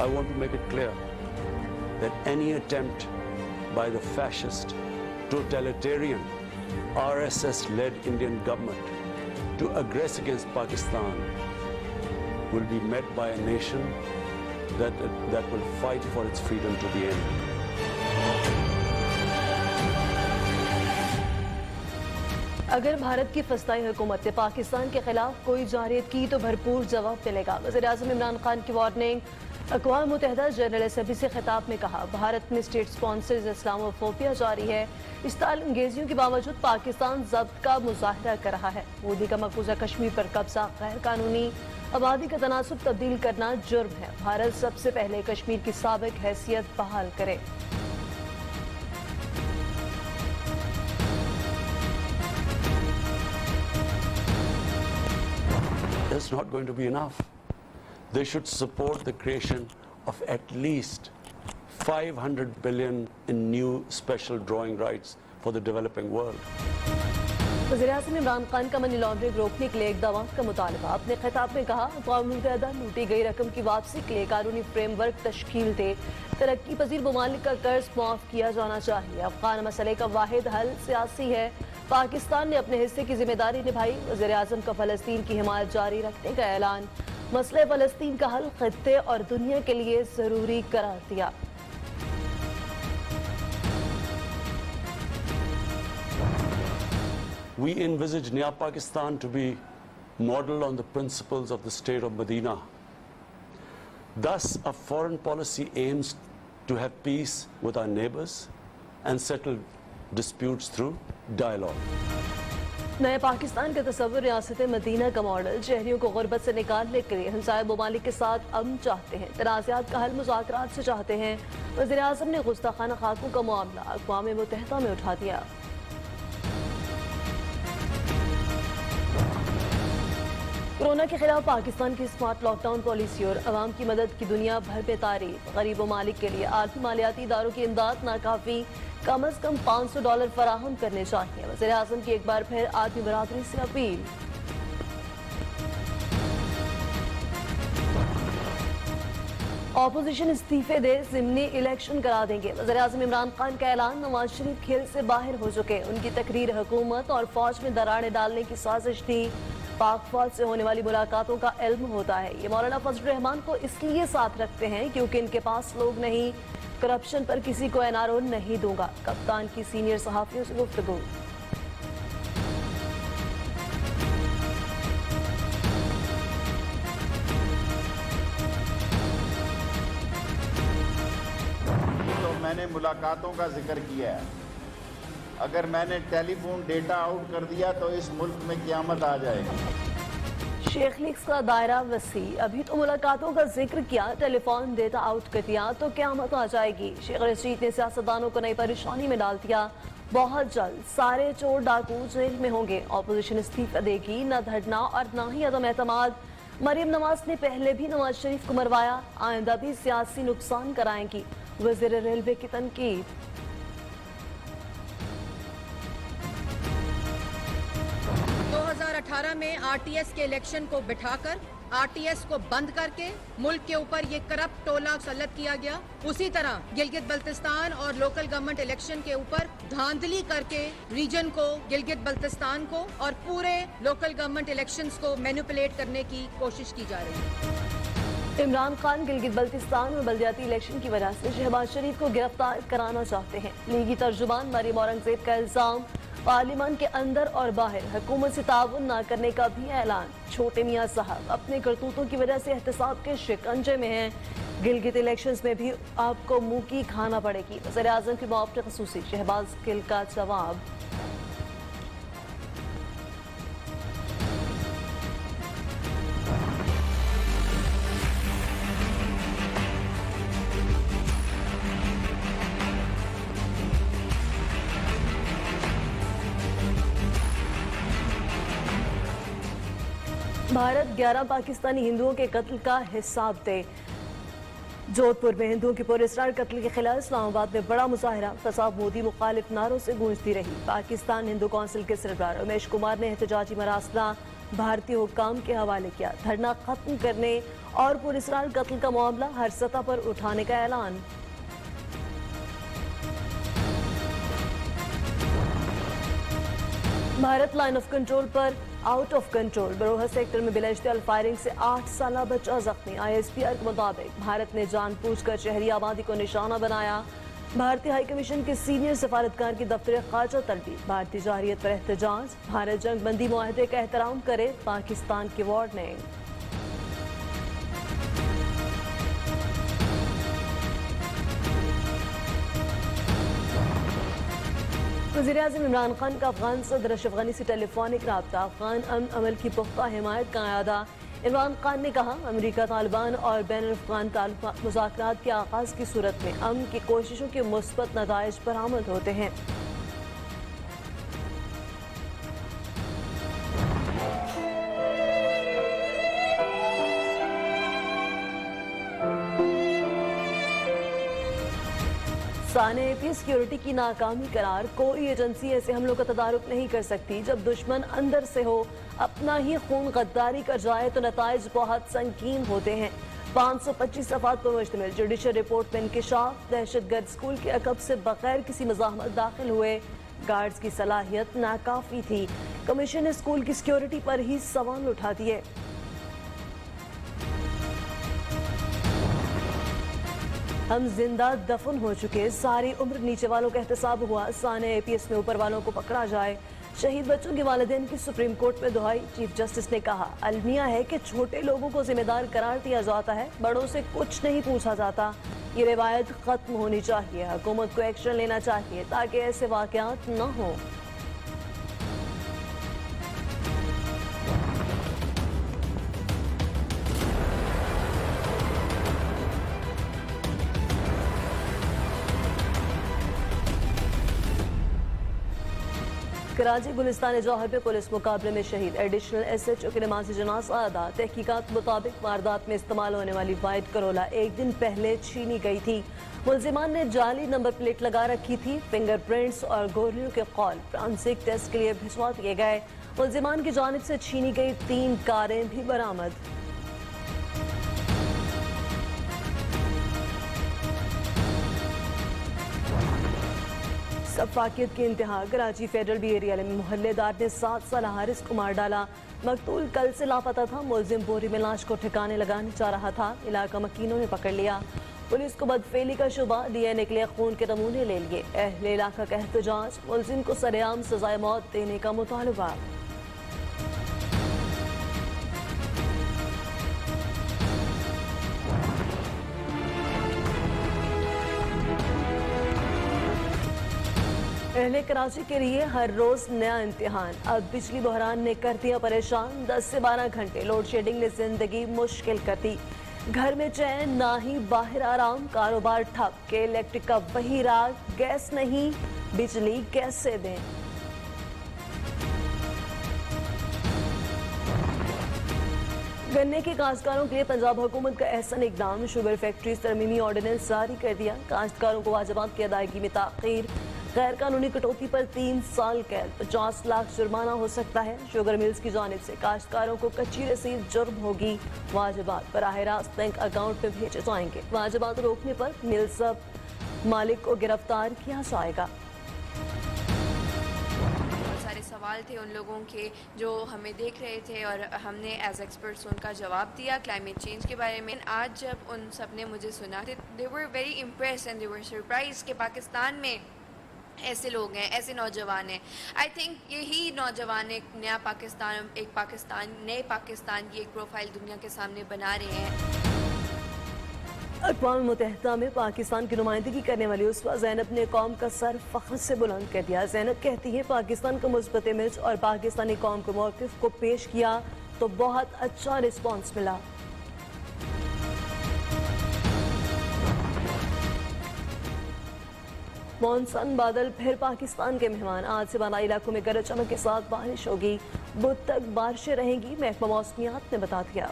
I want to make it clear that any attempt by the fascist, totalitarian, RSS-led Indian government to aggress against Pakistan will be met by a nation that will fight for its freedom to the end. اگر بھارت کی فسطائی حکومت نے پاکستان کے خلاف کوئی جارحیت کی تو بھرپور جواب ملے گا۔ وزیر اعظم عمران خان کی وارننگ۔ اقوام متحدہ جنرل اسمبلی سے خطاب میں کہا، بھارت میں اسٹیٹ سپانسرز اسلامو فوبیا جاری ہے۔ استعال انگیزیوں کے باوجود پاکستان ضبط کا مظاہرہ کر رہا ہے۔ مودی کا مقبوضہ کشمیر پر قبضہ غیر قانونی، آبادی کا تناسب تبدیل کرنا جرم ہے۔ بھارت سب سے پہلے کشمیر کی سابق حیثیت بحال کرے۔ That's not going to be enough. They should support the creation of at least 500 billion in new special drawing rights for the developing world. وزیر اعظم عمران خان کا منی لانڈرنگ روکنے کے لیے اقدامات کا مطالبہ۔ اپنے خطاب میں کہا، اقوام متحدہ لوٹی گئی رقم کی واپسی کے لیے قانونی فریم ورک تشکیل دے، ترقی پذیر ممالک کا قرض معاف کیا جانا چاہیے۔ افغان مسئلے کا واحد حل سیاسی ہے، پاکستان نے اپنے حصے کی ذمہ داری نبھائی۔ وزیر اعظم کا فلسطین کی حمایت جاری رکھنے کا اعلان، مسئلہ فلسطین کا حل خطے اور دنیا کے لیے ضروری قرار دیا۔ We envisage Naya Pakistan to be modeled on the principles of the state of Medina. Thus, a foreign policy aims to have peace with our neighbors and settle disputes through dialogue. نئے پاکستان کا تصور ریاست مدینہ کا model شہریوں کو غربت سے نکالنے کے لیے ہمسایہ ممالک کے ساتھ امن چاہتے ہیں، تنازعات کا حل مذاکرات سے چاہتے ہیں۔ وزیر اعظم نے گستاخانہ خاکوں کا معاملہ اقوام متحدہ میں اٹھا دیا۔ کورونا کے خلاف پاکستان کی اسمارٹ لاک ڈاؤن پالیسی اور عوام کی مدد کی دنیا بھر میں تعریف۔ غریب ممالک کے لیے عالمی مالیاتی اداروں کی امداد ناکافی، کم از کم $500 فراہم کرنے چاہیے۔ وزیر اعظم کی ایک بار پھر عالمی برادری سے اپیل۔ اپوزیشن استعفے دے، ضمنی الیکشن کرا دیں گے۔ وزیر اعظم عمران خان کا اعلان، نواز شریف کھیل سے باہر ہو چکے۔ ان کی تقریر حکومت اور فوج میں دراڑیں ڈالنے کی سازش تھی۔ پاک فوج سے ہونے والی ملاقاتوں کا علم ہوتا ہے۔ یہ مولانا فضل الرحمان کو اس لیے ساتھ رکھتے ہیں کیونکہ ان کے پاس لوگ نہیں۔ کرپشن پر کسی کو NRO نہیں دوں گا، کپتان کی سینئر صحافیوں سے گفتگو۔ تو میں نے ملاقاتوں کا ذکر کیا ہے، اگر میں نے ٹیلی فون ڈیٹا آؤٹ کر دیا تو اس ملک میں قیامت آ جائے گی۔ شیخ لیگز کا دائرہ وسیع، ابھی تو ملاقاتوں کا ذکر کیا، ٹیلی فون ڈیٹا آؤٹ کر دیا تو قیامت آ جائے گی۔ شیخ رشید نے سیاستدانوں کو نئی پریشانی میں ڈال دیا، بہت جلد سارے چور ڈاکو جیل میں ہوں گے۔ اپوزیشن استعفا دے گی، نہ دھڑنا اور نہ ہی عدم اعتماد۔ مریم نواز نے پہلے بھی نواز شریف کو مروایا، آئندہ بھی سیاسی نقصان کرائیں گی، وزیر ریلوے کی تنقید۔ 2018 میں RTS کے الیکشن کو بٹھا کر RTS کو بند کر کے ملک کے اوپر یہ کرپٹ ٹولہ مسلط کیا گیا۔ اسی طرح گلگت بلتستان اور لوکل گورنمنٹ الیکشن کے اوپر دھاندلی کر کے ریجن کو، گلگت بلتستان کو اور پورے لوکل گورنمنٹ الیکشنز کو مینیپولیٹ کرنے کی کوشش کی جا رہی ہے۔ عمران خان گلگت بلتستان میں بلدیاتی الیکشن کی وجہ سے شہباز شریف کو گرفتار کرانا چاہتے ہیں۔ لیگی ترجمان مریم اورنگزیب کا الزام، پارلیمان کے اندر اور باہر حکومت سے تعاون نہ کرنے کا بھی اعلان۔ چھوٹے میاں صاحب اپنے کرتوتوں کی وجہ سے احتساب کے شکنجے میں ہیں، گلگت الیکشنز میں بھی آپ کو منہ کی کھانا پڑے گی۔ وزیر اعظم کی معاوضہ خصوصی، شہباز گل کا جواب۔ بھارت 11 پاکستانی ہندوؤں کے قتل کا حساب دے۔ جودھ پور میں ہندوؤں کے پراسرار قتل کے خلاف اسلام آباد میں بڑا مظاہرہ، فساد مودی مخالف نعروں سے گونجتی رہی۔ پاکستان ہندو کونسل کے سربراہ رمیش کمار نے احتجاجی مراسلہ بھارتی حکام کے حوالے کیا۔ دھرنا ختم کرنے اور پراسرار قتل کا معاملہ ہر سطح پر اٹھانے کا اعلان۔ بھارت لائن آف کنٹرول پر آؤٹ آف کنٹرول، بروہا سیکٹر میں بلا اشتعال فائرنگ سے 8 سالہ بچہ زخمی۔ ISPR کے مطابق بھارت نے جان بوجھ کر شہری آبادی کو نشانہ بنایا۔ بھارتی ہائی کمیشن کے سینئر سفارتکار کی دفتر خارجہ طلبی، بھارتی جارحیت پر احتجاج، بھارت جنگ بندی معاہدے کا احترام کرے، پاکستان کی وارننگ۔ وزیراعظم عمران خان کا افغان صدر اشرف غنی سے ٹیلی فونک رابطہ، افغان امن عمل کی پختہ حمایت کا اعادہ۔ عمران خان نے کہا امریکہ طالبان اور بین الافغان مذاکرات کے آغاز کی صورت میں امن کی کوششوں کے مثبت نتائج برآمد ہوتے ہیں۔ سانحہ APS سیکیورٹی کی ناکامی قرار، کوئی ایجنسی ایسے حملوں کا تدارک نہیں کر سکتی جب دشمن اندر سے ہو، اپنا ہی خون غداری کر جائے تو نتائج بہت سنگین ہوتے ہیں۔ 525 صفحات پر مشتمل جوڈیشل رپورٹ میں انکشاف، دہشت گرد اسکول کے عقب سے بغیر کسی مزاحمت داخل ہوئے، گارڈز کی صلاحیت ناکافی تھی، کمیشن نے اسکول کی سیکیورٹی پر ہی سوال اٹھا دیے۔ ہم زندہ دفن ہو چکے، ساری عمر نیچے والوں کا احتساب ہوا، سانحہ APS میں اوپر والوں کو پکڑا جائے۔ شہید بچوں کے والدین کی سپریم کورٹ میں دعائی، چیف جسٹس نے کہا المیہ ہے کہ چھوٹے لوگوں کو ذمہ دار قرار دیا جاتا ہے، بڑوں سے کچھ نہیں پوچھا جاتا۔ یہ روایت ختم ہونی چاہیے، حکومت کو ایکشن لینا چاہیے تاکہ ایسے واقعات نہ ہوں۔ کراچی گلستان جوہر میں پولیس مقابلے میں شہید، ایڈیشنل SHO کی نماز جنازہ ادا۔ تحقیقات مطابق واردات میں استعمال ہونے والی وائٹ کرولا 1 دن پہلے چھینی گئی تھی۔ ملزمان نے جعلی نمبر پلیٹ لگا رکھی تھی۔ فنگر پرنٹس اور گولیوں کے قول فرانسک ٹیسٹ کے لیے بھجوا دیے گئے۔ ملزمان کی جانب سے چھینی گئی 3 کاریں بھی برآمد۔ سفاکیت کی انتہا، کراچی فیڈرل بی ایریا میں محلے دار نے 7 سالہ حارث کو مار ڈالا۔ مقتول کل سے لاپتہ تھا، ملزم بوری میں لاش کو ٹھکانے لگانے جا رہا تھا، علاقہ مکینوں نے پکڑ لیا۔ پولیس کو بدفعلی کا شبہ، DNA کے لیے خون کے نمونے لے لیے۔ اہل علاقہ کا احتجاج، ملزم کو سرعام سزائے موت دینے کا مطالبہ۔ اہل کراچی کے لیے ہر روز نیا امتحان، اب بجلی بحران نے کر دیا پریشان۔ 10 سے 12 گھنٹے لوڈ شیڈنگ نے زندگی مشکل کر دی، گھر میں چین نہ ہی باہر آرام، کاروبار ٹھپ کہ الیکٹرک کا وہی راگ، گیس نہیں بجلی کیسے دیں۔ گنے کے کاشتکاروں کے لیے پنجاب حکومت کا احسن اقدام، شوگر فیکٹریز ترمیمی آرڈیننس جاری کر دیا، کاشتکاروں کو واجبات کی ادائیگی میں تاخیر، غیر قانونی کٹوتی پر 3 سال قید، 50 لاکھ جرمانہ ہو سکتا ہے۔ شوگر ملز کی جانب سے کاشتکاروں کو کچی رسید جرم ہوگی، واجبات براہ راست بینک اکاؤنٹ میں بھیجے جائیں گے، واجبات روکنے پر مل سب مالک کو گرفتار کیا جائے گا۔ سارے سوال تھے ان لوگوں کے جو ہمیں دیکھ رہے تھے اور ہم نے ایز ایکسپرٹس ان کا جواب دیا کلائمیٹ چینج کے بارے میں۔ آج جب ان سب نے مجھے سنا، they were very impressed and they were surprised کہ پاکستان میں ایسے لوگ ہیں، ایسے نوجوان ہیں۔ آئی تھنک یہی نوجوان ایک نیا پاکستان، نئے پاکستان کی ایک پروفائل دنیا کے سامنے بنا رہے ہیں۔ اقوام متحدہ میں پاکستان کی نمائندگی کرنے والی اسوہ زینب نے قوم کا سر فخر سے بلند کر دیا۔ زینب کہتی ہے پاکستان کا مثبت امیج اور پاکستانی قوم کے موقف کو پیش کیا تو بہت اچھا رسپانس ملا۔ مونسون بادل پھر پاکستان کے مہمان، آج سے بالا علاقوں میں گرج چمک کے ساتھ بارش ہوگی، بدھ تک بارشیں رہیں گی، محکمہ موسمیات نے بتا دیا۔